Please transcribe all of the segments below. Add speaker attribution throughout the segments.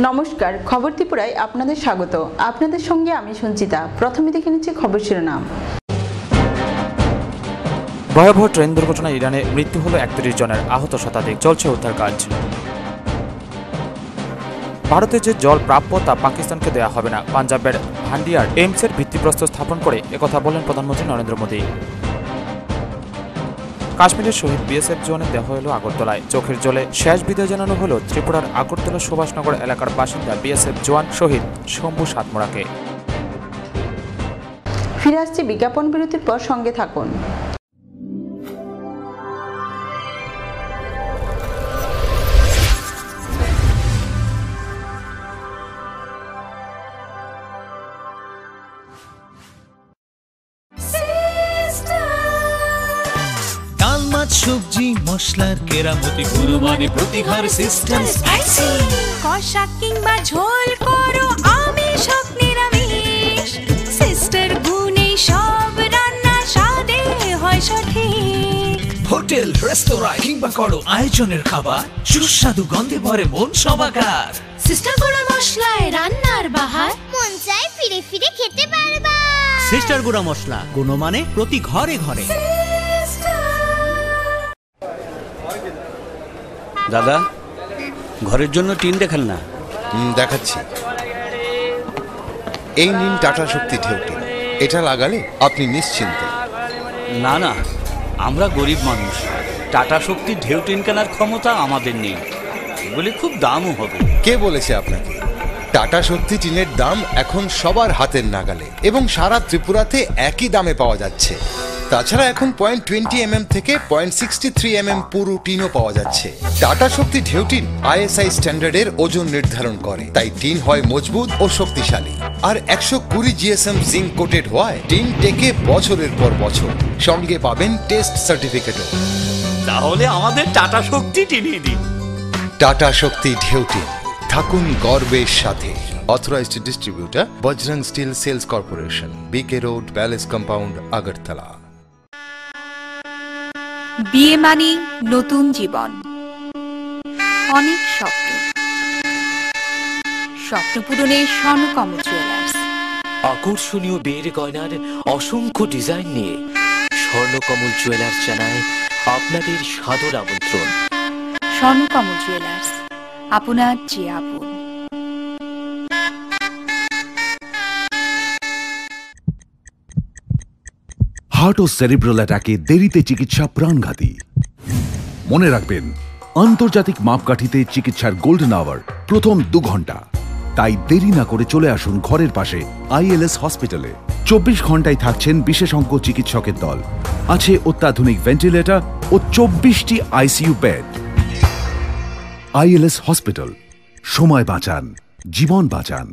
Speaker 1: নমস্কার, খবর ত্রিপুরায় আপনাদের স্বাগত। আপনাদের সঙ্গে আমি সঞ্চিতা। প্রথমে দেখে নিচ্ছি খবর শিরোনাম।
Speaker 2: ভয়াবহ ট্রেন দুর্ঘটনায় ইরানে মৃত্যু হলো ৩১ জনের, আহত শতাধিক, চলছে উদ্ধার কাজ। ভারতে যে জল প্রাপ্য তা পাকিস্তানকে দেয়া হবে না, পাঞ্জাবের হান্ডিয়ার এইমসের ভিত্তিপ্রস্তর স্থাপন করে একথা বলেন প্রধানমন্ত্রী নরেন্দ্র মোদী। কাশ্মীরের শহীদ বিএসএফ জওয়ানের দেহ এলো আগরতলায়, চোখের জলে শেষ বিদায় জানানো হলো ত্রিপুরার আগরতলা সুভাষনগর এলাকার বাসিন্দা বিএসএফ জওয়ান শহীদ শম্ভু সাতমোড়াকে।
Speaker 1: ফিরে আসছি বিজ্ঞাপন বিরতির পর, সঙ্গে থাকুন।
Speaker 3: সবজি মশলার কেরামতি গুরুমানে প্রতি ঘর সিস্টেম স্পাইসি,
Speaker 4: কষা কিংবা ঝোল করো আমিষ হোক নিরামিষ, সিস্টার গুণে সব রান্না স্বাদে হয় সঠিক।
Speaker 3: হোটেল রেস্তোরাঁ কিংবা করো আয়োজনের খাবার, সুস্বাদু গন্ধে ভরে মন সবাকার।
Speaker 4: সিস্টার গুঁড়া মশলায় রান্নার বাহার,
Speaker 5: মন চাই ফিরে ফিরে খেতে পারবা।
Speaker 6: সিস্টার গুঁড়া মশলা, গুণমানে প্রতি ঘরে ঘরে।
Speaker 7: দাদা, ঘরের জন্য টিন দেখান না।
Speaker 8: দেখাচ্ছি। এই নিন টাটা শক্তি ঢেউটি, এটা লাগালে আপনি নিশ্চিন্ত।
Speaker 7: না না, আমরা গরিব মানুষ, টাটা শক্তি ঢেউ টিন কেনার ক্ষমতা আমাদের নেই, এগুলি খুব দামও হবে।
Speaker 8: কে বলেছে আপনাকে? টাটা শক্তি টিনের দাম এখন সবার হাতের নাগালে এবং সারা ত্রিপুরাতে একই দামে পাওয়া যাচ্ছে। তাছাড়া এখন 0.20 থেকে 0.63 পুরো টিনও পাওয়া যাচ্ছে। টাটা শক্তি ঢেউ টিন ISI স্ট্যান্ডার্ডের ওজন নির্ধারণ করে, তাই টিন হয় মজবুত ও শক্তিশালী। আর 120 GSM জিঙ্ক কোটেড হওয়ায় টিন টেকে বছরের পর বছর। সঙ্গে পাবেন টেস্ট সার্টিফিকেটও।
Speaker 7: তাহলে আমাদের টাটা শক্তি টিনিয়ে দিন।
Speaker 8: টাটা শক্তি ঢেউ টিন, থাকুন গর্বের সাথে। Authorised distributor Bajrang steel sales corporation, BK road, palace compound, Agartala.
Speaker 9: বিয়ে মানে নতুন জীবন, অনেক স্বপ্ন, স্বপ্ন পূরণে স্বর্ণকমল জুয়েলার্স।
Speaker 10: আকর্ষণীয় বিয়ের গয়নার অসংখ্য ডিজাইন নিয়ে স্বর্ণকমল জুয়েলার্স জানায় আপনাদের সাদর আমন্ত্রণ।
Speaker 9: স্বর্ণকমল জুয়েলার্স, আপনার যে আপন।
Speaker 11: হার্ট ও সেরিব্রাল অ্যাটাকে দেরিতে চিকিৎসা প্রাণঘাতী। মনে রাখবেন, আন্তর্জাতিক মাপকাঠিতে চিকিৎসার গোল্ডেন আওয়ার প্রথম 2 ঘন্টা। তাই দেরি না করে চলে আসুন ঘরের পাশে ILS হসপিটালে। 24 ঘন্টায় থাকছেন বিশেষজ্ঞ চিকিৎসকের দল, আছে অত্যাধুনিক ভেন্টিলেটর ও 24টি ICU বেড। ILS হসপিটাল, সময় বাঁচান, জীবন বাঁচান।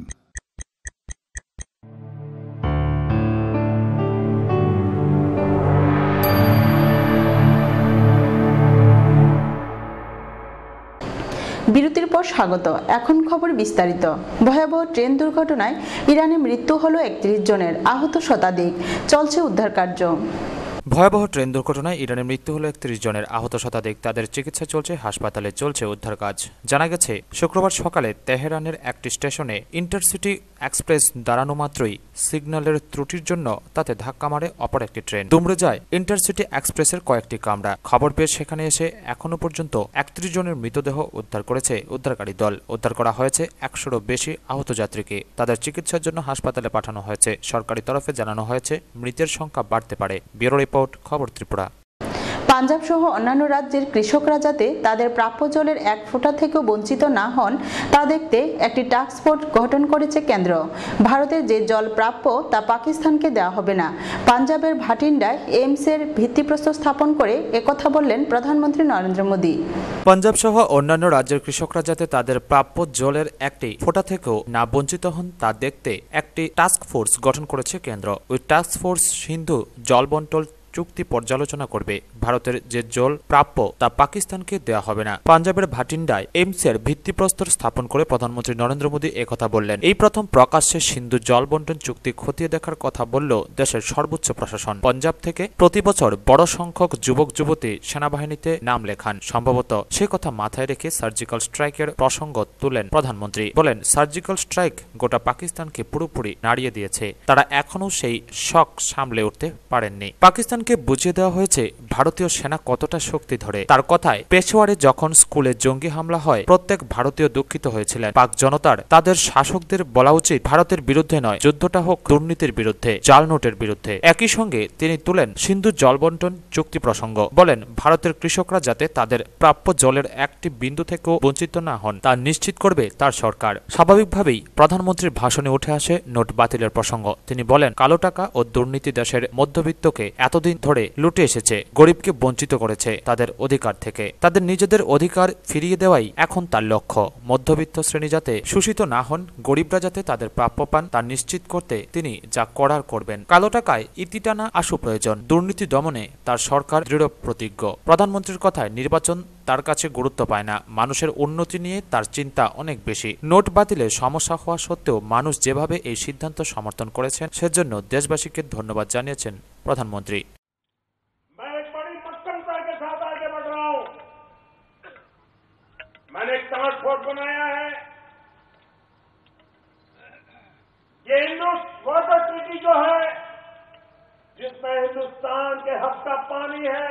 Speaker 1: বিরতির পর স্বাগত। এখন খবর বিস্তারিত। ভয়াবহ ট্রেন দুর্ঘটনায় ইরানে মৃত্যু হলো ৩১ জনের, আহত শতাধিক, চলছে উদ্ধার কার্য।
Speaker 2: ভয়াবহ ট্রেন দুর্ঘটনায় ইরানে মৃত্যু হলো ৩১ জনের, আহত শতাধিক, তাদের চিকিৎসা চলছে, হাসপাতালে চলছে উদ্ধার কাজ। জানা গেছে, শুক্রবার সকালে তেহরানের একটি স্টেশনে ইন্টারসিটি এক্সপ্রেস দাঁড়ানো মাত্রই সিগন্যালের ত্রুটির জন্য তাতে ধাক্কা মারে অপর একটি ট্রেন। দুমড়ে যায় ইন্টারসিটি এক্সপ্রেসের কয়েকটি কামরা। খবর পেয়ে সেখানে এসে এখনো পর্যন্ত ৩১ জনের মৃতদেহ উদ্ধার করেছে উদ্ধারকারী দল। উদ্ধার করা হয়েছে ১০০রও বেশি আহত যাত্রীকে, তাদের চিকিৎসার জন্য হাসপাতালে পাঠানো হয়েছে। সরকারি তরফে জানানো হয়েছে মৃতের সংখ্যা বাড়তে পারে। ব্যুরো রিপোর্ট, খবর ত্রিপুরা।
Speaker 1: পাঞ্জাব সহ অন্যান্য রাজ্যের কৃষকরা যাতে তাদের প্রাপ্য জলের এক ফোঁটা থেকেও বঞ্চিত না হন তা দেখতে একটি টাস্ক ফোর্স গঠন করেছে কেন্দ্র। ভারতের যে জল প্রাপ্য তা পাকিস্তানকে দেওয়া হবে না। পাঞ্জাবের ভাটিন্ডায় এইমসের ভিত্তিপ্রস্তর স্থাপন করে একথা বললেন প্রধানমন্ত্রী নরেন্দ্র মোদী।
Speaker 2: পাঞ্জাব সহ অন্যান্য রাজ্যের কৃষকরা যাতে তাদের প্রাপ্য জলের একটি ফোঁটা থেকেও না বঞ্চিত হন তা দেখতে একটি টাস্ক ফোর্স গঠন করেছে কেন্দ্র। ওই টাস্ক ফোর্স সিন্ধু জল বন্টন চুক্তি পর্যালোচনা করবে। ভারতের যে জল প্রাপ্য তা পাকিস্তানকে দেওয়া হবে না। পাঞ্জাবের ভাটিন্ডায় এইমসের ভিত্তিপ্রস্তর স্থাপন করে প্রধানমন্ত্রী নরেন্দ্র মোদী একথা বললেন। এই প্রথম প্রকাশ্যে সিন্ধু জল বন্টন চুক্তি খতিয়ে দেখার কথা বলল দেশের সর্বোচ্চ প্রশাসন। পাঞ্জাব থেকে প্রতি বছর বড় সংখ্যক যুবক যুবতী সেনাবাহিনীতে নাম লেখান। সম্ভবত সে কথা মাথায় রেখে সার্জিক্যাল স্ট্রাইকের প্রসঙ্গ তুলেন প্রধানমন্ত্রী। বলেন, সার্জিক্যাল স্ট্রাইক গোটা পাকিস্তানকে পুরোপুরি নাড়িয়ে দিয়েছে। তারা এখনও সেই শক সামলে উঠতে পারেননি। পাকিস্তানকে বুঝিয়ে দেওয়া হয়েছে ভারতীয় সেনা কতটা শক্তি ধরে। তার কথায়, পেশোয়ারে যখন স্কুলে জঙ্গি হামলা হয় প্রত্যেক ভারতীয় দুঃখিত হয়েছিলেন। পাক জনতার তাদের শাসকদের বলা উচিত ভারতের বিরুদ্ধে নয়, যুদ্ধটা হোক দুর্নীতির বিরুদ্ধে, জাল নোটের বিরুদ্ধে। একই সঙ্গে তিনি তুলেন সিন্ধু জল বন্টন চুক্তি প্রসঙ্গ। বলেন, ভারতের কৃষকরা যাতে তাদের প্রাপ্য জলের একটি বিন্দু থেকেও বঞ্চিত না হন তা নিশ্চিত করবে তার সরকার। স্বাভাবিকভাবেই প্রধানমন্ত্রীর ভাষণে উঠে আসে নোট বাতিলের প্রসঙ্গ। তিনি বলেন, কালো টাকা ও দুর্নীতি দেশের মধ্যবিত্তকে এতদিন ধরে লুটে এসেছে, গরিবকে বঞ্চিত করেছে তাদের অধিকার থেকে। তাদের নিজেদের অধিকার ফিরিয়ে দেওয়াই এখন তার লক্ষ্য। মধ্যবিত্ত শ্রেণী যাতে শোষিত না হন, গরিবরা যাতে তাদের প্রাপ্য পান তা নিশ্চিত করতে তিনি যা করার করবেন। কালো টাকায় ইতি টানা আশু প্রয়োজন। দুর্নীতি দমনে তার সরকার দৃঢ় প্রতিজ্ঞ। প্রধানমন্ত্রীর কথায় নির্বাচন তার কাছে গুরুত্ব পায় না, মানুষের উন্নতি নিয়ে তার চিন্তা অনেক বেশি। নোট বাতিলে সমস্যা হওয়া সত্ত্বেও মানুষ যেভাবে এই সিদ্ধান্ত সমর্থন করেছেন সেজন্য দেশবাসীকে ধন্যবাদ জানিয়েছেন প্রধানমন্ত্রী।
Speaker 12: मैंने एक ट्रांसपोर्ट बनाया है। ये इंडस वाटर ट्रीटी जो है, जिसमें हिंदुस्तान के हक का पानी है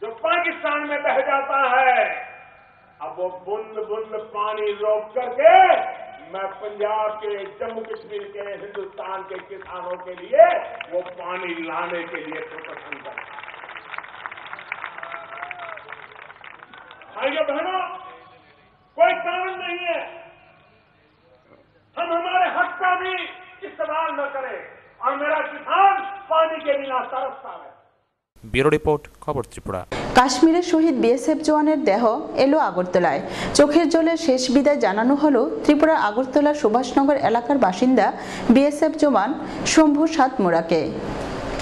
Speaker 12: जो पाकिस्तान में बह जाता है, अब वो बूंद बूंद पानी रोक करके मैं पंजाब के, जम्मू कश्मीर के, हिंदुस्तान के किसानों के लिए वो पानी लाने के लिए प्रदर्शन करता है। भाइयों बहनों, कोई कारण नहीं है हम हमारे हक का भी इस्तेमाल न करें और मेरा किसान पानी के बिना तरसता है।
Speaker 2: ব্যুরো রিপোর্ট, খবর ত্রিপুরা।
Speaker 1: কাশ্মীরের শহীদ বিএসএফ জওয়ানের দেহ এলো আগরতলায়। চোখের জলে শেষ বিদায় জানানো হলো ত্রিপুরার আগরতলার সুভাষনগর এলাকার বাসিন্দা বিএসএফ জওয়ান শম্ভু সাতমুরাকে।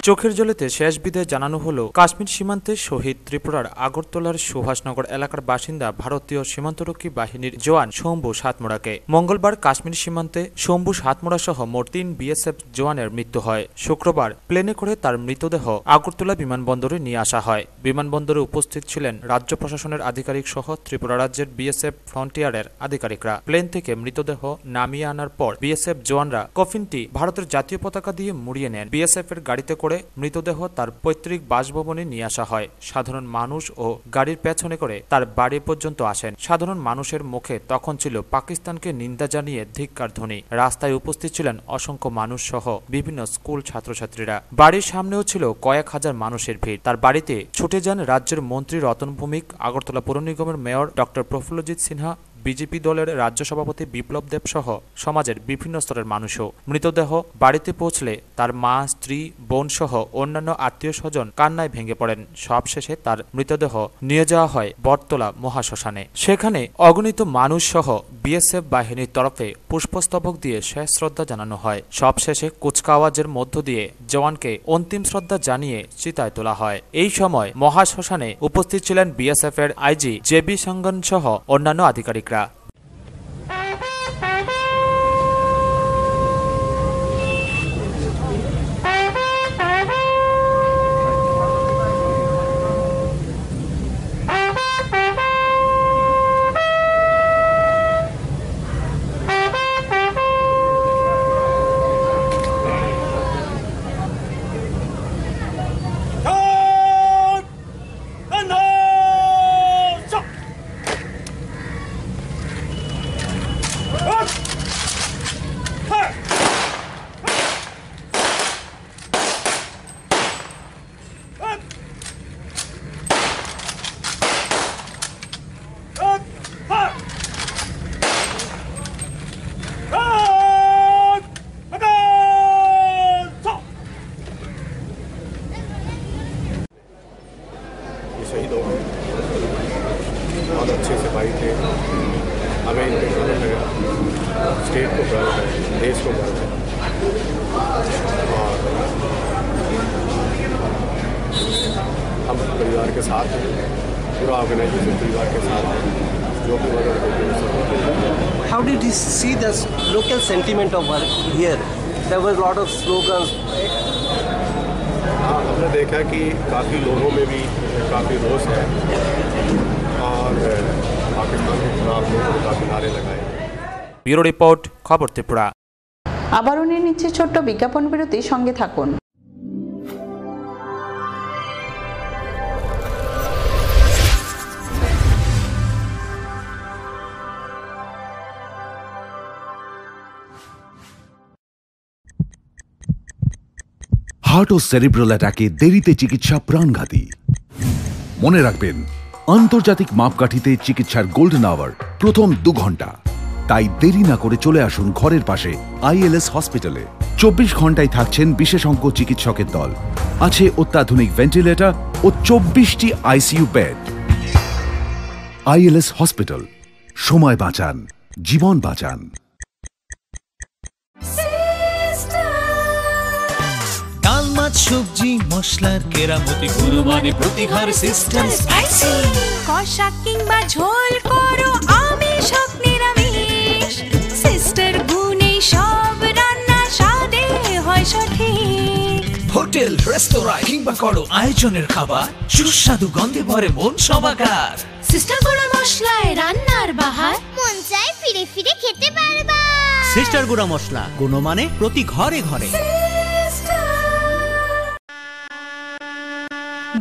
Speaker 2: চোখের জলেতে শেষ বিদায় জানানো হলো কাশ্মীর সীমান্তে শহীদ ত্রিপুরার আগরতলার সুভাষনগর এলাকার বাসিন্দা ভারতীয় সীমান্তরক্ষী বাহিনীর জওয়ান শম্ভু সাতমুরাকে। মঙ্গলবার কাশ্মীর সীমান্তে শম্ভু সাতমুরা সহ মোট ৩ বিএসএফ জওয়ানের মৃত্যু হয়। শুক্রবার প্লেনে করে তার মৃতদেহ আগরতলা বিমানবন্দরে নিয়ে আসা হয়। বিমানবন্দরে উপস্থিত ছিলেন রাজ্য প্রশাসনের আধিকারিক সহ ত্রিপুরা রাজ্যের বিএসএফ ফ্রন্টিয়ারের আধিকারিকরা। প্লেন থেকে মৃতদেহ নামিয়ে আনার পর বিএসএফ জওয়ানরা কফিনটি ভারতের জাতীয় পতাকা দিয়ে মুড়িয়ে নেন। বিএসএফ এর গাড়িতে করে মৃতদেহ তার পৈতৃক বাসভবনে নিয়ে আসা হয়। সাধারণ মানুষ ও গাড়ির পেছনে করে তার বাড়ি পর্যন্ত আসেন। সাধারণ মানুষের মুখে তখন ছিল পাকিস্তানকে নিন্দা জানিয়ে ধিক্কার ধ্বনি। রাস্তায় উপস্থিত ছিলেন অসংখ্য মানুষ সহ বিভিন্ন স্কুল ছাত্রছাত্রীরা। বাড়ির সামনেও ছিল কয়েক হাজার মানুষের ভিড়। তার বাড়িতে ছুটে যান রাজ্যের মন্ত্রী রতন ভৌমিক, আগরতলা পৌর নিগমের mayor doctor Prafullajit Sinha, BJP দলের রাজ্য সভাপতি বিপ্লব দেব সহ সমাজের বিভিন্ন স্তরের মানুষও। মৃতদেহ বাড়িতে পৌঁছলে তার মা, স্ত্রী, বোন সহ অন্যান্য আত্মীয় স্বজন কান্নায় ভেঙে পড়েন। সবশেষে তার মৃতদেহ নিয়ে যাওয়া হয় বটতলা মহাশ্মশানে। সেখানে অগণিত মানুষ সহ বিএসএফ বাহিনীর তরফে পুষ্পস্তবক দিয়ে শেষ শ্রদ্ধা জানানো হয়। সবশেষে কুচকাওয়াজের মধ্য দিয়ে জওয়ানকে অন্তিম শ্রদ্ধা জানিয়ে চিতায় তোলা হয়। এই সময় মহাশ্মশানে উপস্থিত ছিলেন বিএসএফ এর আইজি জেবি সঙ্গন সহ অন্যান্য আধিকারিক।
Speaker 13: शहीद हो गए, बहुत अच्छे से भाई थे। हमें इनके शुरू में स्टेट को गर्व है, देश को गर्व है। और हम परिवार के साथ हैं, पूरा ऑर्गेनाइजेशन परिवार के साथ है, जो भी मदद होगी वो सब होगी।
Speaker 14: How did you see the local sentiment of here? There was a lot of slogans.
Speaker 13: हाँ, हमने देखा कि काफ़ी लोगों में भी काफ़ी रोष है और पाकिस्तान के खिलाफ लोगों ने काफ़ी नारे लगाए।
Speaker 2: ব্যুরো রিপোর্ট, খবর ত্রিপুরা।
Speaker 1: আবারও নিয়ে নিচ্ছে ছোট্ট বিজ্ঞাপন বিরতি, সঙ্গে থাকুন।
Speaker 11: হার্ট ও সেরিব্রাল অ্যাটাকে দেরিতে চিকিৎসা প্রাণঘাতী। মনে রাখবেন, আন্তর্জাতিক মাপকাঠিতে চিকিৎসার গোল্ডেন আওয়ার প্রথম 2 ঘন্টা। তাই দেরি না করে চলে আসুন ঘরের পাশে ILS হসপিটালে। 24 ঘন্টায় থাকছেন বিশেষজ্ঞ চিকিৎসকের দল, আছে অত্যাধুনিক ভেন্টিলেটর ও 24টি ICU বেড। ILS হসপিটাল, সময় বাঁচান, জীবন বাঁচান।
Speaker 3: ডাল মাছ সবজি মশলার কেরামতি গুরু মানে প্রতিঘর সিস্টেম
Speaker 4: স্পাইসি কষা কিংবা ঝোল করো আমিষ হোক নিরামিষ সিস্টার গুনে সব রান্না স্বাদে হয় সঠিক।
Speaker 3: হোটেল রেস্তোরাঁ কিংবা করো আয়োজনের খাবার সুস্বাদু গন্ধে ভরে মন সমাকার।
Speaker 4: সিস্টার গুঁড়া মশলায় রান্নার বাহার
Speaker 5: মন চাই ফিরে ফিরে খেতে পারবা।
Speaker 6: সিস্টার গুঁড়া মশলা, গুণমানে প্রতি ঘরে ঘরে।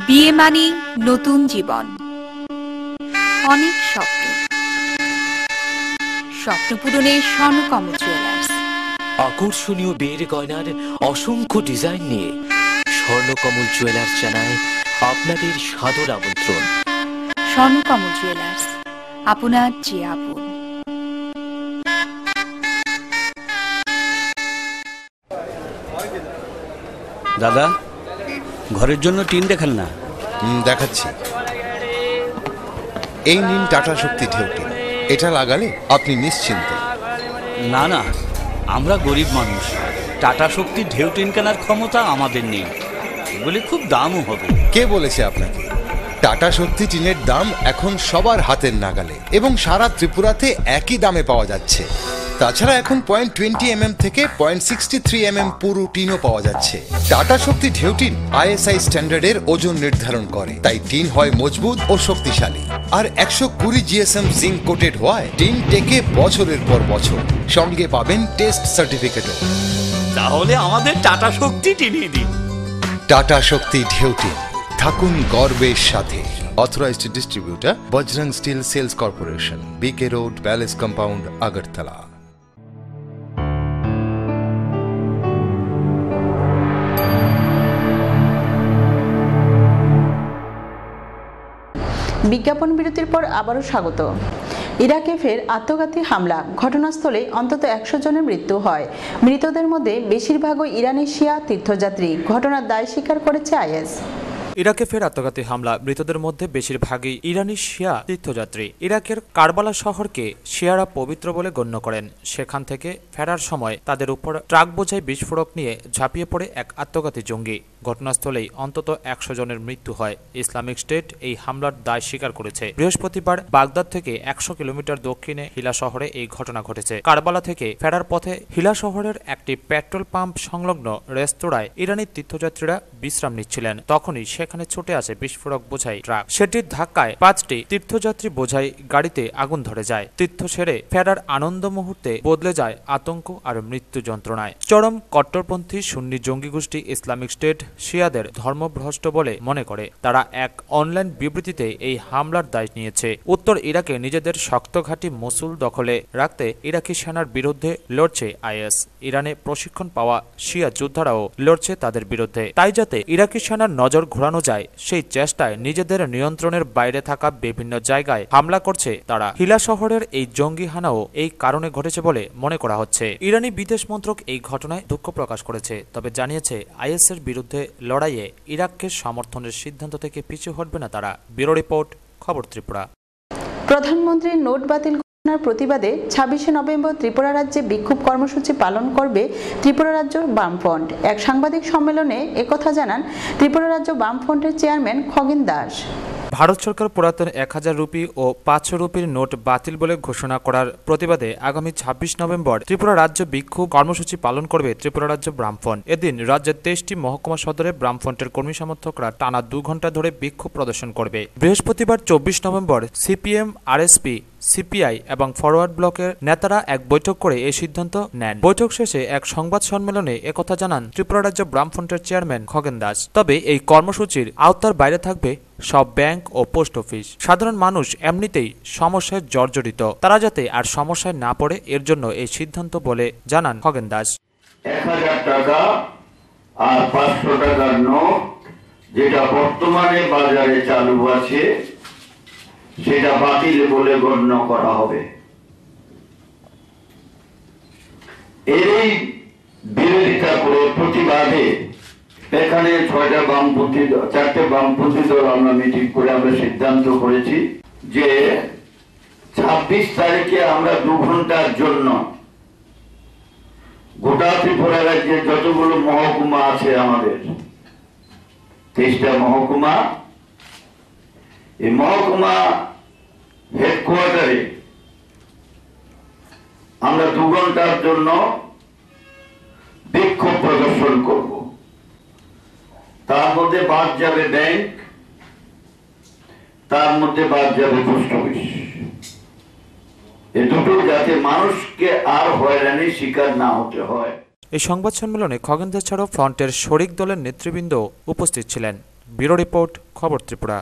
Speaker 9: বিয়ে মানে নতুন জীবন, অনেক স্বপ্ন, স্বপ্ন পূরণে স্বর্ণকমল জুয়েলার্স।
Speaker 10: আকর্ষণীয় বিয়ের গয়নার অসংখ্য ডিজাইন নিয়ে স্বর্ণকমল জুয়েলার্স জানায় আপনাদের সাদর আমন্ত্রণ।
Speaker 9: স্বর্ণকমল জুয়েলার্স, আপনার যে আপন।
Speaker 7: দাদা, ঘরের জন্য টিন দেখান না।
Speaker 8: দেখাচ্ছি। এই নিন টাটা শক্তি ঢেউটি, এটা লাগালে আপনি নিশ্চিন্ত।
Speaker 7: না না, আমরা গরিব মানুষ, টাটা শক্তির ঢেউ টিন কেনার ক্ষমতা আমাদের নেই, এগুলি খুব দামও হবে।
Speaker 8: কে বলেছে আপনাকে? টাটা শক্তি টিনের দাম এখন সবার হাতের নাগালে এবং সারা ত্রিপুরাতে একই দামে পাওয়া যাচ্ছে। তাছাড়া এখন 0.20 থেকে 0.63 পুরো টিনও পাওয়া যাচ্ছে। টাটা শক্তি ঢেউ টিন ISI স্ট্যান্ডার্ডের ওজন নির্ধারণ করে, তাই টিন হয় মজবুত ও শক্তিশালী। আর 120 GSM জিঙ্ক কোটেড হওয়ায় টিন টেকে বছরের পর বছর। সঙ্গে পাবেন টেস্ট সার্টিফিকেটও।
Speaker 7: তাহলে আমাদের টাটা শক্তি টিনিয়ে দিন।
Speaker 8: টাটা শক্তি ঢেউ টিন, থাকুন গর্বের সাথে। Authorised distributor Bajrang steel sales corporation, BK road, palace compound, Agartala.
Speaker 1: বিজ্ঞাপন বিরতির পর আবারও স্বাগত। ইরাকে ফের আত্মঘাতী হামলা, ঘটনাস্থলে অন্তত 100 জনের মৃত্যু হয়। মৃতদের মধ্যে বেশিরভাগই ইরানি শিয়া তীর্থযাত্রী। ঘটনার দায় স্বীকার করেছে IS।
Speaker 2: ইরাকে ফের আত্মঘাতী হামলা, মৃতদের মধ্যে বেশিরভাগই ইরানি শিয়া তীর্থযাত্রী। ইরাকের কারবালা শহরকে শিয়ারা পবিত্র বলে গণ্য করেন। সেখান থেকে ফেরার সময় তাদের উপর ট্রাক বোঝাই বিস্ফোরক নিয়ে ঝাঁপিয়ে পড়ে এক আত্মঘাতী জঙ্গি। ঘটনাস্থলেই অন্তত 100 জনের মৃত্যু হয়। ইসলামিক স্টেট এই হামলার দায় স্বীকার করেছে। বৃহস্পতিবার বাগদাদ থেকে 100 কিলোমিটার দক্ষিণে হিলা শহরে এই ঘটনা ঘটেছে। কারবালা থেকে ফেরার পথে হিলা শহরের একটি পেট্রোল পাম্প সংলগ্ন রেস্তোরাঁয় ইরানি তীর্থযাত্রীরা বিশ্রাম নিচ্ছিলেন। তখনই সেখানে ছুটে আসে বিস্ফোরক বোঝাই ট্রাক। সেটির ধাক্কায় 5টি তীর্থযাত্রী বোঝাই গাড়িতে আগুন ধরে যায়। তীর্থ সেরে ফেরার আনন্দ মুহূর্তে বদলে যায় আতঙ্ক আর মৃত্যু যন্ত্রণায়। চরম কট্টরপন্থী সুন্নি জঙ্গি গোষ্ঠী ইসলামিক স্টেট শিয়াদের ধর্মভ্রষ্ট বলে মনে করে। তারা এক অনলাইন বিবৃতিতে এই হামলার দায় নিয়েছে। উত্তর ইরাকে নিজেদের শক্ত ঘাঁটি মসুল দখলে রাখতে ইরাকি সেনার বিরুদ্ধে লড়ছে IS। ইরানে প্রশিক্ষণ পাওয়া শিয়া যোদ্ধারাও লড়ছে তাদের বিরুদ্ধে। তাই যাতে ইরাকি সেনার নজর ঘোরানো যায়, সেই চেষ্টায় নিজেদের নিয়ন্ত্রণের বাইরে থাকা বিভিন্ন জায়গায় হামলা করছে তারা। হিলা শহরের এই জঙ্গি হানাও এই কারণে ঘটেছে বলে মনে করা হচ্ছে। ইরানি বিদেশ মন্ত্রক এই ঘটনায় দুঃখ প্রকাশ করেছে, তবে জানিয়েছে IS এর বিরুদ্ধে লড়াইয়ে ইরাককে সমর্থনের সিদ্ধান্ত থেকে পিছু হটবে না তারা। ব্যুরো রিপোর্ট, খবর ত্রিপুরা।
Speaker 1: প্রধানমন্ত্রীর নোট বাতিল প্রতিবাদে 26শে নভেম্বর ত্রিপুরা রাজ্যে বিক্ষোভ কর্মসূচি পালন করবে ত্রিপুরা রাজ্য বামফ্রন্ট। এক সাংবাদিক সম্মেলনে একথা জানান ত্রিপুরা রাজ্য বামফ্রন্টের চেয়ারম্যান খগেন দাস।
Speaker 2: ভারত সরকার পুরাতন 1000 রুপি ও 500 রুপির নোট বাতিল বলে ঘোষণা করার প্রতিবাদে আগামী 26 নভেম্বর ত্রিপুরা রাজ্য বিক্ষোভ কর্মসূচি পালন করবে ত্রিপুরা রাজ্য বামফ্রন্ট। এদিন রাজ্যের 23টি মহকুমা সদরে বামফ্রন্টের কর্মী সমর্থকরা টানা 2 ঘন্টা ধরে বিক্ষোভ প্রদর্শন করবে। বৃহস্পতিবার 24 নভেম্বর সিপিএম, আরএসপি, সিপিআই এবং ফরওয়ার্ড ব্লকের নেতারা এক বৈঠক করে এই সিদ্ধান্ত নেন। বৈঠক শেষে এক সংবাদ সম্মেলনে একথা জানান ত্রিপুরা রাজ্য বামফ্রন্টের চেয়ারম্যান খগেন দাস। তবে এই কর্মসূচির আওতার বাইরে থাকবে সব ব্যাংক ও পোস্ট অফিস। সাধারণ মানুষ এমনিতেই সমস্যায় জর্জরিত, তারা যাতে আর সমস্যায় না পড়ে এর জন্য এই সিদ্ধান্ত বলে জানান খগেন দাস।
Speaker 15: 1000 টাকা আর 500 টাকার নোট যেটা বর্তমানে বাজারে চালু আছে সেটা বাতিল বলে গণ্য করা হবে। এই বিরোধিতা করে প্রতিবাদে এখানে 4টে বামপন্থী দল আমরা মিটিং করে আমরা সিদ্ধান্ত করেছি যে 26 তারিখে আমরা 2 ঘন্টার জন্য গোটা ত্রিপুরা রাজ্যে যতগুলো মহকুমা আছে আমাদের 23টা মহকুমা, এই মহকুমা হেডকোয়ার্টারে আমরা 2 ঘন্টার জন্য বিক্ষোভ প্রদর্শন করব। তার মধ্যে বাদ যাবে ব্যাংক, তার মধ্যে বাদ যাবে পোস্ট অফিস। এ দুটো যাতে মানুষকে আর হয়রানির শিকার না হতে হয়।
Speaker 2: এই সংবাদ সম্মেলনে খগেন দাস ছাড়াও ফ্রন্টের শরিক দলের নেতৃবৃন্দ উপস্থিত ছিলেন। ব্যুরো রিপোর্ট, খবর ত্রিপুরা।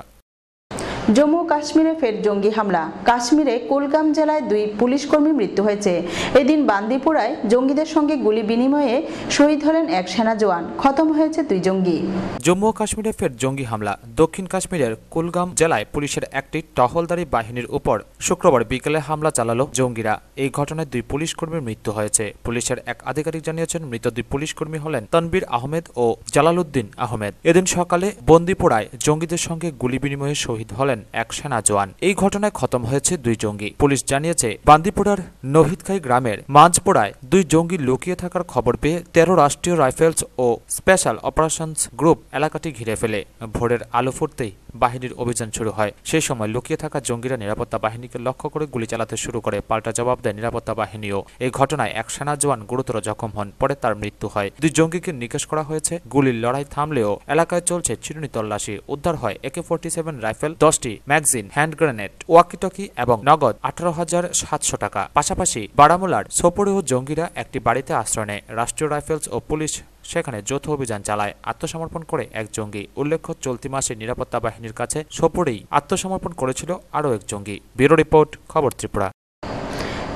Speaker 1: জম্মু ও কাশ্মীরে ফের জঙ্গি হামলা। কাশ্মীরে কুলগাম জেলায় 2 পুলিশ কর্মীর মৃত্যু হয়েছে। এদিন বান্দিপুরায় জঙ্গিদের সঙ্গে গুলি বিনিময়ে শহীদ হলেন এক সেনা জওয়ান, খতম হয়েছে 2 জঙ্গি।
Speaker 2: জম্মু ও কাশ্মীরে ফের জঙ্গি হামলা। দক্ষিণ কাশ্মীরের কুলগাম জেলায় পুলিশের একটি টহলদারি বাহিনীর উপর শুক্রবার বিকেলে হামলা চালালো জঙ্গিরা। এই ঘটনায় 2 পুলিশ কর্মীর মৃত্যু হয়েছে। পুলিশের এক আধিকারিক জানিয়েছেন মৃত 2 পুলিশ কর্মী হলেন তনবীর আহমেদ ও জালালউদ্দিন আহমেদ। এদিন সকালে বন্দিপোরায় জঙ্গিদের সঙ্গে গুলি বিনিময়ে শহীদ হলেন এক সেনা জওয়ান। এই ঘটনায় খতম হয়েছে 2 জঙ্গি। পুলিশ জানিয়েছে বান্দিপোরার নহিদখাই গ্রামের মাঝপোড়ায় 2 জঙ্গি লুকিয়ে থাকার খবর পেয়ে 13 রাষ্ট্রীয় রাইফেলস ও স্পেশাল অপারেশনস গ্রুপ এলাকাটি ঘিরে ফেলে। ভোরের আলো ফুটতেই বাহিনীর অভিযান শুরু হয়। সেই সময় লুকিয়ে থাকা জঙ্গিরা নিরাপত্তা বাহিনীকে লক্ষ্য করে গুলি চালাতে শুরু করে। পাল্টা জবাব দেয় নিরাপত্তা বাহিনীও। এই ঘটনায় এক সেনা জওয়ান গুরুতর জখম হন, পরে তার মৃত্যু হয়। 2 জঙ্গিকে নিকেশ করা হয়েছে। গুলির লড়াই থামলেও এলাকায় চলছে চিরুনি তল্লাশি। উদ্ধার হয় AK-47 রাইফেল, 10টি ম্যাগজিন, হ্যান্ড গ্রেনেড, ওয়াকিটকি এবং নগদ 18,700 টাকা। পাশাপাশি বারামুলার সোপোরেও জঙ্গিরা একটি বাড়িতে আশ্রয় নেয়। রাষ্ট্রীয় রাইফেলস ও পুলিশ সেখানে যৌথ অভিযান চালায়। আত্মসমর্পণ করে এক জঙ্গি। উল্লেখ্য, চলতি মাসে নিরাপত্তা বাহিনীর কাছে সোপোরেই আত্মসমর্পণ করেছিল আরও এক জঙ্গি। ব্যুরো রিপোর্ট, খবর ত্রিপুরা।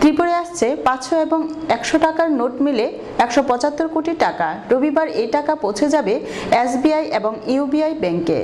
Speaker 1: ত্রিপুরায় আসছে 500 এবং 100 টাকার নোট মিলে 175 কোটি টাকা। রবিবার এই টাকা পৌঁছে যাবে SBI এবং UBI ব্যাংকে।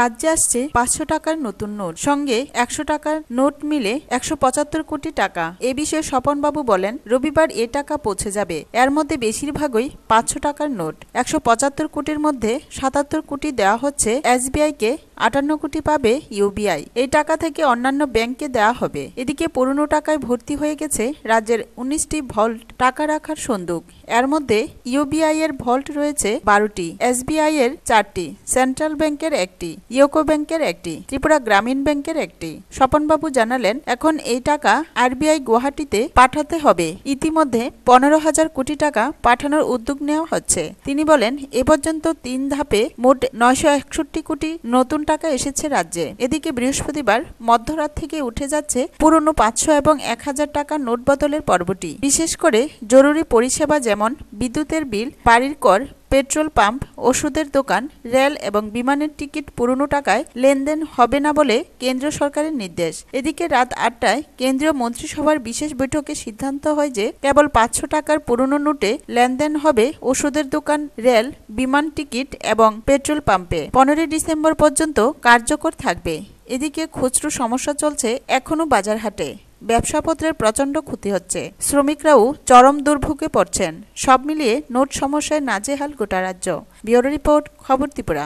Speaker 16: রাজ্যে আসছে 500 টাকার নতুন নোট, সঙ্গে 100 টাকার নোট মিলে 175 কোটি টাকা। এ বিষয়ে স্বপনবাবু বলেন, রবিবার এ টাকা পৌঁছে যাবে। এর মধ্যে বেশিরভাগই 500 টাকার নোট। 175 কোটির মধ্যে 77 কোটি দেওয়া হচ্ছে SBI-কে, 58 কোটি পাবে UBI। এই টাকা থেকে অন্যান্য ব্যাংকে দেওয়া হবে। এদিকে পুরনো টাকায় ভর্তি হয়ে গেছে রাজ্যের 19টি ভল্ট টাকা রাখার সন্দুক। এর মধ্যে UBI এর ভল্ট রয়েছে 12টি, SBI এর 4টি, সেন্ট্রাল ব্যাংকের 1টি, ইউকো ব্যাংকের 1টি, ত্রিপুরা গ্রামীণ ব্যাংকের 1টি। স্বপনবাবু জানালেন, এখন এই টাকা RBI গুয়াহাটিতে পাঠাতে হবে। ইতিমধ্যে 15,000 কোটি টাকা পাঠানোর উদ্যোগ নেওয়া হচ্ছে। তিনি বলেন, এ পর্যন্ত 3 ধাপে মোট 961 কোটি নতুন টাকা এসেছে রাজ্যে। এদিকে বৃহস্পতিবার মধ্যরাত থেকে উঠে যাচ্ছে পুরনো 500 এবং 1000 টাকা নোট বদলের পর্বটি। বিশেষ করে জরুরি পরিষেবা যেমন বিদ্যুতের বিল, বাড়ির কর, পেট্রোল পাম্প, ওষুধের দোকান, রেল এবং বিমানের টিকিট পুরনো টাকায় লেনদেন হবে না বলে কেন্দ্র সরকারের নির্দেশ। এদিকে রাত 8টায় কেন্দ্রীয় মন্ত্রিসভার বিশেষ বৈঠকে সিদ্ধান্ত হয় যে কেবল 500 টাকার পুরনো নোটে লেনদেন হবে ওষুধের দোকান, রেল, বিমান টিকিট এবং পেট্রোল পাম্পে। 15 ডিসেম্বর পর্যন্ত কার্যকর থাকবে। এদিকে খুচরো সমস্যা চলছে এখনো বাজারহাটে। ব্যবসাপত্রের প্রচণ্ড ক্ষতি হচ্ছে। শ্রমিকরাও চরম দুর্ভোগে পড়ছেন। সব মিলিয়ে নোট সমস্যায় নাজেহাল গোটা রাজ্য। ব্যুরো রিপোর্ট, খবর ত্রিপুরা।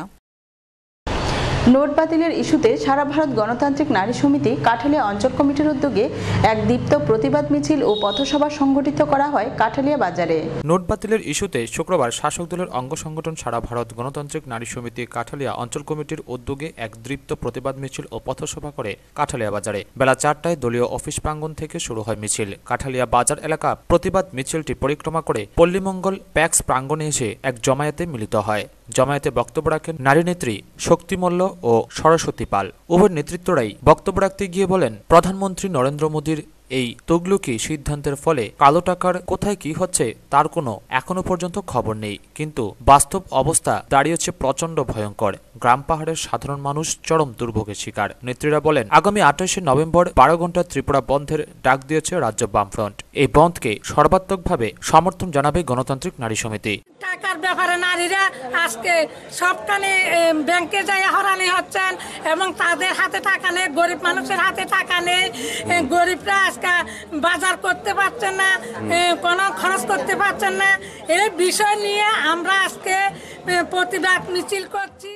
Speaker 1: নোট বাতিলের ইস্যুতে সারা ভারত গণতান্ত্রিক নারী সমিতি কাঠালিয়া অঞ্চল কমিটির উদ্যোগে এক দীপ্ত প্রতিবাদ মিছিল ও পথসভা সংগঠিত করা হয় কাঠালিয়া বাজারে।
Speaker 2: নোট বাতিলের ইস্যুতে শুক্রবার শাসক দলের অঙ্গ সংগঠন সারা ভারত গণতান্ত্রিক নারী সমিতি কাঠালিয়া অঞ্চল কমিটির উদ্যোগে এক দীপ্ত প্রতিবাদ মিছিল ও পথসভা করে কাঠালিয়া বাজারে। বেলা 4টায় দলীয় অফিস প্রাঙ্গণ থেকে শুরু হয় মিছিল। কাঠালিয়া বাজার এলাকা প্রতিবাদ মিছিলটি পরিক্রমা করে পল্লীমঙ্গল প্যাক্স প্রাঙ্গণে এসে এক জমায়েতে মিলিত হয়। জমায়েতে বক্তব্য রাখেন নারী নেত্রী শক্তি মল্ল ও সরস্বতী পাল। উভয় নেতৃত্বরাই বক্তব্য রাখতে গিয়ে বলেন, প্রধানমন্ত্রী নরেন্দ্র মোদীর এই তগলুকি সিদ্ধান্তের ফলে কালো টাকার কোথায় কি হচ্ছে তার কোনো এখনো পর্যন্ত খবর নেই, কিন্তু বাস্তব অবস্থা দাঁড়িয়েছে প্রচন্ড ভয়ঙ্কর। গ্রাম পাহাড়ের সাধারণ মানুষ চরম দুর্ভোগের শিকার। নেত্রীরা বলেন, আগামী 28শে নভেম্বর 12 ঘন্টা ত্রিপুরা বন্ধের ডাক দিয়েছে রাজ্য বামফ্রন্ট। এই বন্ধকে সর্বাত্মকভাবে সমর্থন জানাবে গণতান্ত্রিক নারী সমিতি।
Speaker 17: টাকার ব্যাপারে নারীরা আজকে সবখানে ব্যাংকে যাই হরানি হচ্ছেন এবং তাদের হাতে টাকা নেই, গরিব মানুষের হাতে টাকা নেই। গরিবরা আজকে বাজার করতে পারছেন না, কোনো খরচ করতে পারছেন না। এই বিষয় নিয়ে আমরা আজকে প্রতিবাদ মিছিল করছি।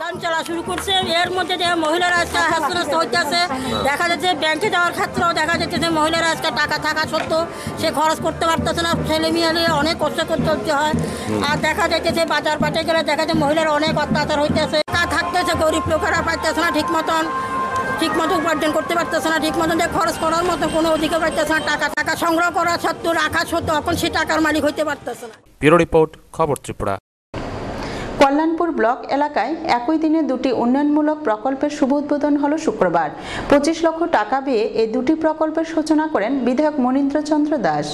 Speaker 17: দাম চলা শুরু করছে, এর মধ্যে যে মহিলারা আজকে হাস্যনাস্ত হইতেছে। দেখা যাচ্ছে ব্যাংকে যাওয়ার ক্ষেত্রেও দেখা যাচ্ছে যে মহিলারা আজকে টাকা থাকা সত্ত্বেও সে খরচ করতে পারতেছে না, ছেলে মেয়ে অনেক কষ্ট করতে হয়। আর দেখা যাচ্ছে যে বাজার পাটে গেলে দেখা যায় মহিলারা অনেক অত্যাচার হইতেছে। টাকা থাকতেছে, গরিব লোকেরা পাইতেছে না ঠিক মতো উপার্জন করতে পারতেছে না, ঠিক মতন যে খরচ করার মতো কোনো অধিকার পাইতেছে না। টাকা সংগ্রহ করা সত্ত্বেও রাখা সত্ত্বেও এখন সে টাকার মালিক হইতে পারতেছে না।
Speaker 2: ব্যুরো রিপোর্ট, খবর ত্রিপুরা।
Speaker 1: কল্যাণপুর ব্লক এলাকায় একই দিনে দুটি উন্নয়নমূলক প্রকল্পের শুভ উদ্বোধন হল শুক্রবার। 25 লক্ষ টাকা ব্যয়ে এই দুটি প্রকল্পের সূচনা করেন বিধায়ক মনীন্দ্র চন্দ্র দাস।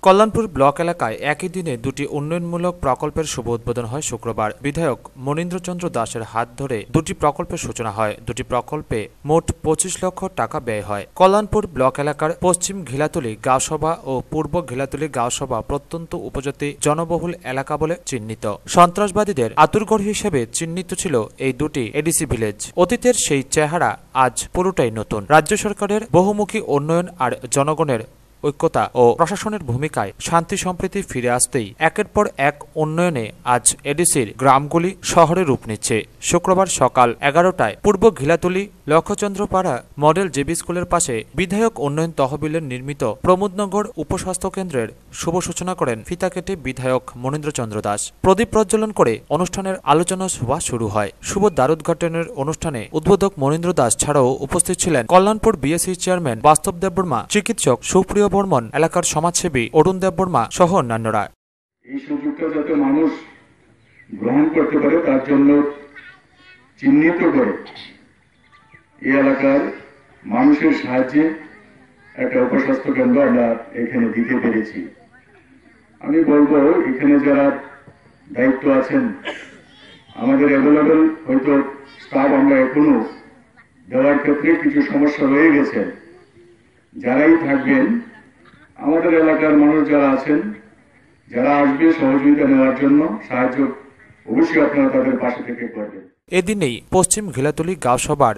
Speaker 2: কল্যাণপুর ব্লক এলাকায় একই দিনে দুটি উন্নয়নমূলক প্রকল্পের শুভ উদ্বোধন হয় শুক্রবার। বিধায়ক মনীন্দ্র চন্দ্র দাসের হাত ধরে দুটি প্রকল্পের সূচনা হয়। দুটি প্রকল্পে মোট 25 লক্ষ টাকা ব্যয় হয়। কল্যাণপুর ব্লক এলাকার পশ্চিম ঘিলাতলি গাঁওসভা ও পূর্ব ঘিলাতলি গাঁওসভা প্রত্যন্ত উপজাতি জনবহুল এলাকা বলে চিহ্নিত। সন্ত্রাসবাদীদের আতুরঘর হিসেবে চিহ্নিত ছিল এই দুটি এডিসি ভিলেজ। অতীতের সেই চেহারা আজ পুরোটাই নতুন। রাজ্য সরকারের বহুমুখী উন্নয়ন আর জনগণের ঐক্যতা ও প্রশাসনের ভূমিকায় শান্তি সম্প্রীতি ফিরে আসতেই একের পর এক উন্নয়নে আজ এডিসির গ্রামগুলি শহরে রূপ নিচ্ছে। শুক্রবার সকাল 11টায় পূর্ব ঘিলাতলি লক্ষ্যচন্দ্রপাড়া মডেল জেবি স্কুলের পাশে বিধায়ক উন্নয়ন তহবিলের নির্মিত প্রমোদনগর উপস্বাস্থ্য কেন্দ্রের শুভ সূচনা করেন ফিতা কেটে বিধায়ক মনীন্দ্র চন্দ্র দাস। প্রদীপ প্রজ্বলন করে অনুষ্ঠানের আলোচনা সভা শুরু হয়। শুভ দ্বারোদ্ঘাটনের অনুষ্ঠানে উদ্বোধক মনীন্দ্র দাস ছাড়াও উপস্থিত ছিলেন কল্যাণপুর বিএসসি চেয়ারম্যান বাস্তব দেববর্মা, চিকিৎসক সুপ্রিয় বর্মন, এলাকার সমাজসেবী অরুণ দেববর্মা সহ অন্যান্যরা।
Speaker 18: এই সুযোগটা যাতে মানুষ গ্রহণ করতে পারে তার জন্য চিহ্নিত করে এই এলাকার মানুষের সাহায্যে একটা উপস্বাস্থ্য কেন্দ্র আমরা এখানে দিতে পেরেছি। আমি বলবো এখানে যারা দায়িত্ব আছেন, আমাদের অ্যাভেলেবল হয়তো স্টাফ আমরা এখনো দেওয়ার ক্ষেত্রে কিছু সমস্যা রয়ে গেছে। যারাই থাকবেন, আমাদের এলাকার মানুষ যারা আছেন, যারা আসবে সহযোগিতা নেওয়ার জন্য সাহায্য অবশ্যই আপনারা তাদের পাশে থেকে করবেন।
Speaker 2: এদিনেই পশ্চিম ঘিলাতলি গাঁওসভার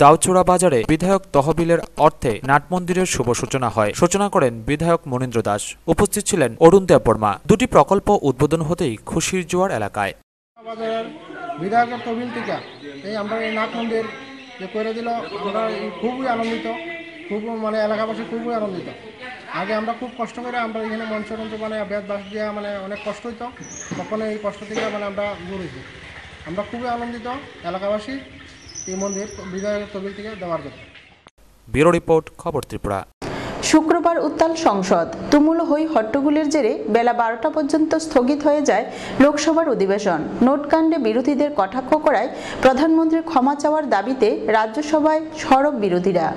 Speaker 2: দাউচোড়া বাজারে বিধায়ক তহবিলের অর্থে নাট মন্দিরের শুভ সূচনা হয়। সূচনা করেন বিধায়ক মনীন্দ্র দাস। উপস্থিত ছিলেন অরুণ দেববর্মা। দুটি প্রকল্প উদ্বোধন হতেই খুশির জোয়ার এলাকায়।
Speaker 19: বিধায়কের তহবিল থেকে এই আমরা এই নাট মন্দির যে করে দিল, আমরা খুবই আনন্দিত, খুব মানে এলাকাবাসী খুবই আনন্দিত। আগে আমরা খুব কষ্ট করে আমরা এখানে মঞ্চ মানে বেদ বাস দিয়ে মানে অনেক কষ্ট হইতো, তখন এই কষ্ট থেকে মানে আমরা দূর হইছি। আমরা খুবই আনন্দিত এলাকাবাসী এই মন্দির বিধায়কের তহবিল থেকে দেওয়ার জন্য।
Speaker 2: ব্যুরো রিপোর্ট, খবর ত্রিপুরা।
Speaker 1: শুক্রবার উত্তাল সংসদ। তুমুল হই হট্টগোলের জেরে বেলা 12টা পর্যন্ত স্থগিত হয়ে যায় লোকসভার অধিবেশন। নোটকাণ্ডে বিরোধীদের কটাক্ষ করায় প্রধানমন্ত্রীর ক্ষমা চাওয়ার দাবিতে রাজ্যসভায় সরব বিরোধীরা।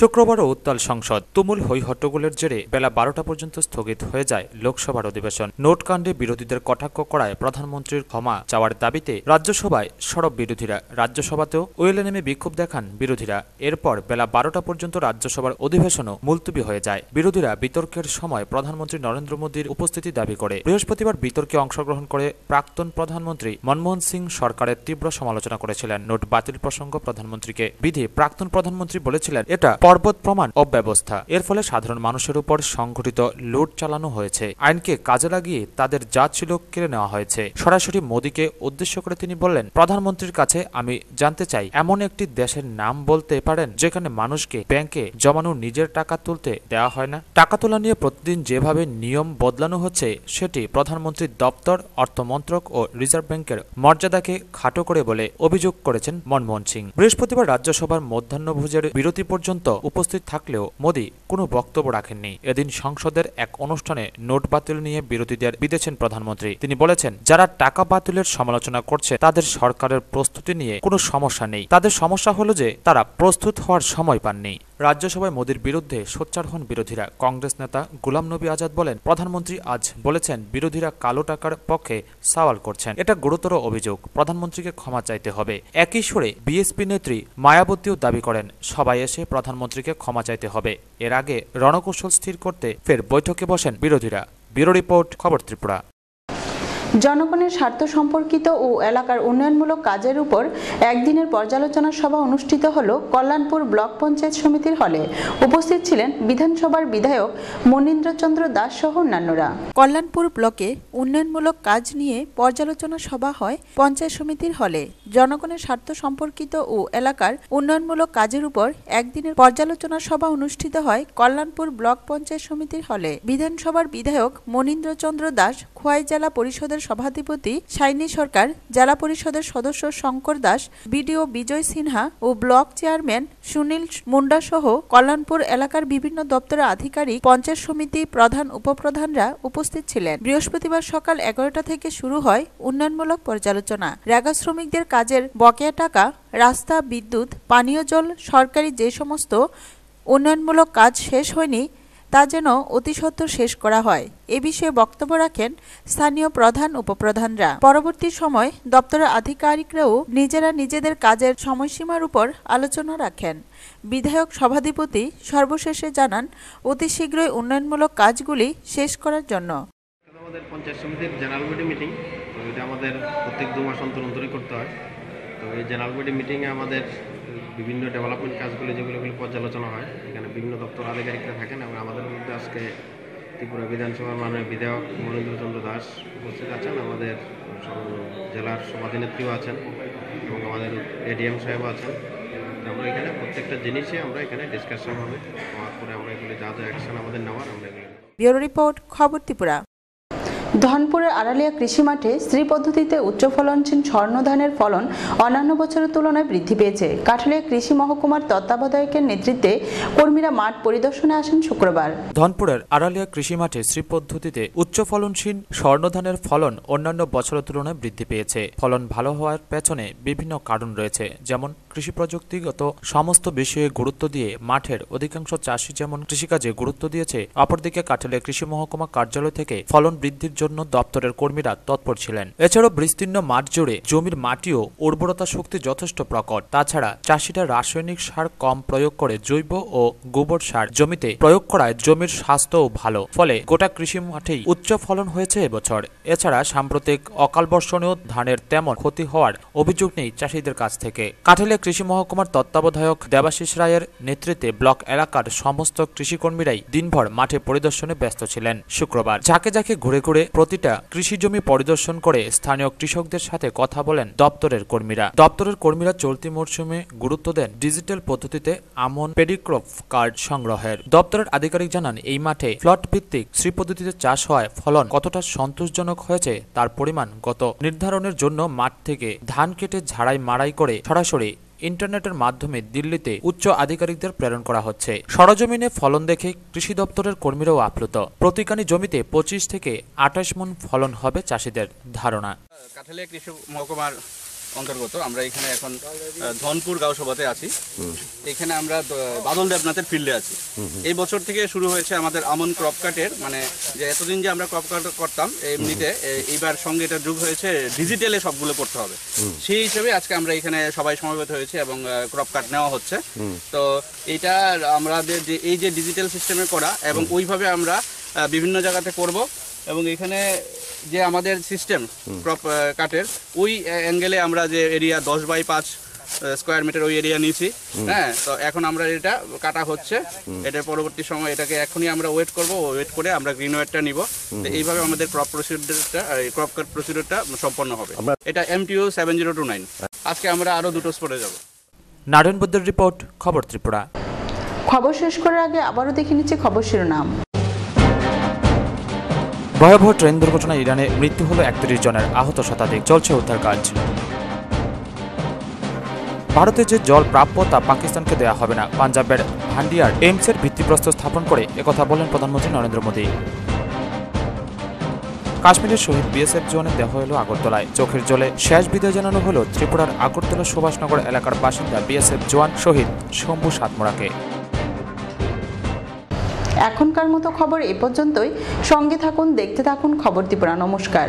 Speaker 2: শুক্রবারও উত্তাল সংসদ। তুমুল হই হট্টগোলের জেরে বেলা 12টা পর্যন্ত স্থগিত হয়ে যায় লোকসভার অধিবেশন। নোটকাণ্ডে বিরোধীদের কটাক্ষ করায় প্রধানমন্ত্রীর ক্ষমা চাওয়ার দাবিতে রাজ্যসভায় সরব বিরোধীরা। রাজ্যসভাতেও ওয়েলে নেমে বিক্ষোভ দেখান বিরোধীরা। এরপর বেলা 12টা পর্যন্ত রাজ্যসভার অধিবেশনও মুলতবি হয়ে যায়। বিরোধীরা বিতর্কের সময় প্রধানমন্ত্রী নরেন্দ্র মোদীর উপস্থিতি দাবি করে। বৃহস্পতিবার বিতর্কে অংশগ্রহণ করে প্রাক্তন প্রধানমন্ত্রী মনমোহন সিং সরকারের তীব্র সমালোচনা করেছিলেন। নোট বাতিল প্রসঙ্গ প্রধানমন্ত্রীকে বিধে প্রাক্তন প্রধানমন্ত্রী বলেছিলেন, এটা পর্বত প্রমাণ অব্যবস্থা। এর ফলে সাধারণ মানুষের উপর সংঘটিত লুট চালানো হয়েছে। আইনকে কাজে লাগিয়ে তাদের যা ছিল কেড়ে নেওয়া হয়েছে। সরাসরি মোদীকে উদ্দেশ্য করে তিনি বললেন, প্রধানমন্ত্রীর কাছে আমি জানতে চাই, এমন একটি দেশের নাম বলতে পারেন যেখানে মানুষকে ব্যাংকে জমানো নিজের টাকা তুলতে দেওয়া হয় না? টাকা তোলা নিয়ে প্রতিদিন যেভাবে নিয়ম বদলানো হচ্ছে সেটি প্রধানমন্ত্রীর দপ্তর, অর্থমন্ত্রক ও রিজার্ভ ব্যাংকের মর্যাদাকে খাটো করে বলে অভিযোগ করেছেন মনমোহন সিং। বৃহস্পতিবার রাজ্যসভার মধ্যাহ্নভোজের বিরতি পর্যন্ত উপস্থিত থাকলেও মোদী কোনো বক্তব্য রাখেননি। এদিন সংসদের এক অনুষ্ঠানে নোট বাতিল নিয়ে বিরোধীদের বিঁধেছেন প্রধানমন্ত্রী। তিনি বলেছেন, যারা টাকা বাতিলের সমালোচনা করছে তাদের সরকারের প্রস্তুতি নিয়ে কোনো সমস্যা নেই। তাদের সমস্যা হলো যে তারা প্রস্তুত হওয়ার সময় পাননি। রাজ্যসভায় মোদীর বিরুদ্ধে সোচ্চার হন বিরোধীরা। কংগ্রেস নেতা গুলাম নবী আজাদ বলেন, প্রধানমন্ত্রী আজ বলেছেন বিরোধীরা কালো টাকার পক্ষে সওয়াল করছেন। এটা গুরুতর অভিযোগ, প্রধানমন্ত্রীকে ক্ষমা চাইতে হবে। একই সুরে বিএসপি নেত্রী মায়াবতীও দাবি করেন, সবাই এসে প্রধানমন্ত্রীকে ক্ষমা চাইতে হবে। এর আগে রণকৌশল স্থির করতে ফের বৈঠকে বসেন বিরোধীরা। ব্যুরো রিপোর্ট, খবর ত্রিপুরা।
Speaker 1: জনগণের স্বার্থ সম্পর্কিত ও এলাকার উন্নয়নমূলক কাজের উপর একদিনের পর্যালোচনা সভা অনুষ্ঠিত হল কল্যাণপুর ব্লক পঞ্চায়েত সমিতির হলে। উপস্থিত ছিলেন বিধানসভার বিধায়ক মনীন্দ্রচন্দ্র দাস সহ অন্যান্যরা।
Speaker 16: কল্যাণপুর ব্লকে উন্নয়নমূলক কাজ নিয়ে পর্যালোচনা সভা হয় পঞ্চায়েত সমিতির হলে। জনগণের স্বার্থ সম্পর্কিত ও এলাকার উন্নয়নমূলক কাজের উপর একদিনের পর্যালোচনা সভা অনুষ্ঠিত হয় কল্যাণপুর ব্লক পঞ্চায়েত সমিতির হলে। বিধানসভার বিধায়ক মনীন্দ্রচন্দ্র দাস, খোয়াই জেলা পরিষদের সভাধিপতি সাইনি সরকার, জেলা পরিষদের সদস্য শঙ্কর দাস, বিডিও বিজয় সিনহা ও ব্লক চেয়ারম্যান সুনীল মুন্ডা সহ কল্যাণপুর এলাকার বিভিন্ন দপ্তরের আধিকারিক, পঞ্চায়েত সমিতি প্রধান, উপপ্রধানরা উপস্থিত ছিলেন। বৃহস্পতিবার সকাল 11টা থেকে শুরু হয় উন্নয়নমূলক পর্যালোচনা। রেগা শ্রমিকদের কাজের বকেয়া টাকা, রাস্তা, বিদ্যুৎ, পানীয় জল, সরকারি যে সমস্ত উন্নয়নমূলক কাজ শেষ হয়নি তা যেন অতি সত্বর শেষ করা হয়। এ বিষয়ে বক্তব্য রাখেন স্থানীয় প্রধান, উপপ্রধানরা। পরবর্তী সময় দপ্তরের আধিকারিকরাও নিজেরা নিজেদের কাজের সময়সীমার উপর আলোচনা রাখেন। বিধায়ক সভাধিপতি সর্বশেষে জানান, অতি শীঘ্রই উন্নয়নমূলক কাজগুলি শেষ করার জন্য
Speaker 13: আমাদের পঞ্চায়েত সমিতির জেনারেল বডি মিটিং, তো এটা আমাদের প্রত্যেক 2 মাস অন্তর অন্তরই করতে হয়। তো এই জেনারেল বডি মিটিংয়ে আমাদের বিভিন্ন ডেভেলপমেন্ট কাজগুলি যেগুলো পর্যালোচনা হয়, এখানে বিভিন্ন দপ্তর আধিকারিকরা থাকেন এবং আমাদের মধ্যে আজকে ত্রিপুরা বিধানসভার মাননীয় বিধায়ক মনীন্দ্রচন্দ্র দাস উপস্থিত আছেন, আমাদের জেলার সভাধিনেত্রীও আছেন এবং আমাদের এডিএম সাহেবও আছেন। আমরা এখানে প্রত্যেকটা জিনিসই আমরা এখানে ডিসকাশন হবে, হওয়ার পরে আমরা এগুলি যা যা অ্যাকশন আমাদের নেওয়ার আমরা এগুলি।
Speaker 16: ব্যুরো রিপোর্ট, খবর ত্রিপুরা।
Speaker 1: ধনপুরের আড়ালিয়া কৃষি মাঠে শ্রী পদ্ধতিতে উচ্চ ফলনশীল স্বর্ণ ধানের ফলন অন্যান্য বছরের তুলনায় বৃদ্ধি পেয়েছে। কাঠালিয়া কৃষি মহকুমার তত্ত্বাবধায়কের নেতৃত্বে কর্মীরা মাঠ পরিদর্শনে আসেন শুক্রবার।
Speaker 2: ধনপুরের আড়ালিয়া কৃষি মাঠে শ্রী পদ্ধতিতে উচ্চ ফলনশীল স্বর্ণ ধানের ফলন অন্যান্য বছরের তুলনায় বৃদ্ধি পেয়েছে। ফলন ভালো হওয়ার পেছনে বিভিন্ন কারণ রয়েছে, যেমন কৃষি প্রযুক্তিগত সমস্ত বিষয়ে গুরুত্ব দিয়ে মাঠের অধিকাংশ চাষি যেমন কৃষিকাজে গুরুত্ব দিয়েছে, অপরদিকে কাঠালিয়া কৃষি মহকুমা কার্যালয় থেকে ফলন বৃদ্ধির জন্য দপ্তরের কর্মীরা তৎপর ছিলেন। এছাড়াও বিস্তীর্ণ মাঠ জুড়ে জমির মাটিও উর্বরতা শক্তি যথেষ্ট প্রকট। তাছাড়া চাষিরা রাসায়নিক সার কম প্রয়োগ করে জৈব ও গোবর সার জমিতে প্রয়োগ করায় জমির স্বাস্থ্যও ভালো, ফলে গোটা কৃষি মাঠেই উচ্চ ফলন হয়েছে এবছর। এছাড়া সাম্প্রতিক অকাল বর্ষণেও ধানের তেমন ক্ষতি হওয়ার অভিযোগ নেই চাষিদের কাছ থেকে। কাঠালিয়া কৃষি মহকুমার তত্ত্বাবধায়ক দেবাশিস রায়ের নেতৃত্বে ব্লক এলাকার সমস্ত কৃষিকর্মীরাই দিনভর মাঠে পরিদর্শনে ব্যস্ত ছিলেন। শুক্রবার ঝাঁকে ঝাঁকে ঘুরে ঘুরে প্রতিটা কৃষি জমি পরিদর্শন করে স্থানীয় কৃষকদের সাথে কথা বলেন দপ্তরের কর্মীরা। চলতি মরশুমে গুরুত্ব দেন ডিজিটাল পদ্ধতিতে আমন পেডিক্রপ কার্ড সংগ্রহের। দপ্তরের আধিকারিক জানান, এই মাঠে প্লট ভিত্তিক শ্রী পদ্ধতিতে চাষ হওয়ায় ফলন কতটা সন্তোষজনক হয়েছে তার পরিমাণ গত নির্ধারণের জন্য মাঠ থেকে ধান কেটে ঝাড়াই মাড়াই করে সরাসরি ইন্টারনেটের মাধ্যমে দিল্লিতে উচ্চ আধিকারিকদের প্রেরণ করা হচ্ছে। সরজমিনে ফলন দেখে কৃষি দপ্তরের কর্মীরাও আপ্লুত। প্রতিকানি জমিতে 25 থেকে 28 মণ ফলন হবে চাষিদের ধারণা।
Speaker 20: কাঠালিয়া কৃষি মহকুমার অন্তর্গত আমরা এখানে এখন ধনপুর গাঁওসভাতে আছি। এখানে আমরা বাদল দেবনাথের ফিল্ডে আছি। এই বছর থেকে শুরু হয়েছে আমাদের আমন ক্রপ কাটের, মানে যে এতদিন যে আমরা ক্রপ কাট করতাম এমনিতে, এইবার সঙ্গে এটা যোগ হয়েছে ডিজিটালে সবগুলো করতে হবে। সেই হিসেবে আজকে আমরা এখানে সবাই সমবেত হয়েছে এবং ক্রপ কাট নেওয়া হচ্ছে। তো এইটা আমাদের যে এই যে ডিজিটাল সিস্টেমে করা এবং ওইভাবে আমরা বিভিন্ন জায়গাতে করব এবং এখানে যে আমাদের সিস্টেম ক্রপ কাটের ওই অ্যাঙ্গেলে আমরা যে এরিয়া 10 বাই 5 স্কোয়ার মিটার ওই এরিয়া নিয়েছি। হ্যাঁ, তো এখন আমরা এটা কাটা হচ্ছে, এটার পরবর্তী সময় এটাকে এখনই আমরা ওয়েট করব, ওয়েট করে আমরা গ্রিন ওয়েটটা নিব। তো এইভাবে আমাদের ক্রপ কাট প্রসিডিউরটা সম্পন্ন হবে। এটা MTO 7029। আজকে আমরা আরো 2টো স্পটে যাব।
Speaker 2: নারায়ণ বুদ্ধের রিপোর্ট, খবর ত্রিপুরা।
Speaker 1: খবর শেষ করার আগে আবারও দেখে নিচ্ছে খবর শিরোনাম।
Speaker 2: ভয়াবহ ট্রেন দুর্ঘটনায় ইরানে মৃত্যু হলো 31 জনের, আহত শতাধিক, চলছে উদ্ধার কাজ। ভারতে যে জল প্রাপ্য তা পাকিস্তানকে দেওয়া হবে না, পাঞ্জাবের হান্ডিয়ার এইমসের ভিত্তিপ্রস্তর স্থাপন করে একথা বলেন প্রধানমন্ত্রী নরেন্দ্র মোদী। কাশ্মীরের শহীদ BSF জওয়ানের দেহ এলো আগরতলায়, চোখের জলে শেষ বিদায় জানানো হলো ত্রিপুরার আগরতলা সুভাষনগর এলাকার বাসিন্দা BSF জওয়ান শহীদ শম্ভু সাতমোড়াকে।
Speaker 1: এখনকার মতো খবর এ পর্যন্তই। সঙ্গে থাকুন, দেখতে থাকুন খবর ত্রিপুরা। নমস্কার।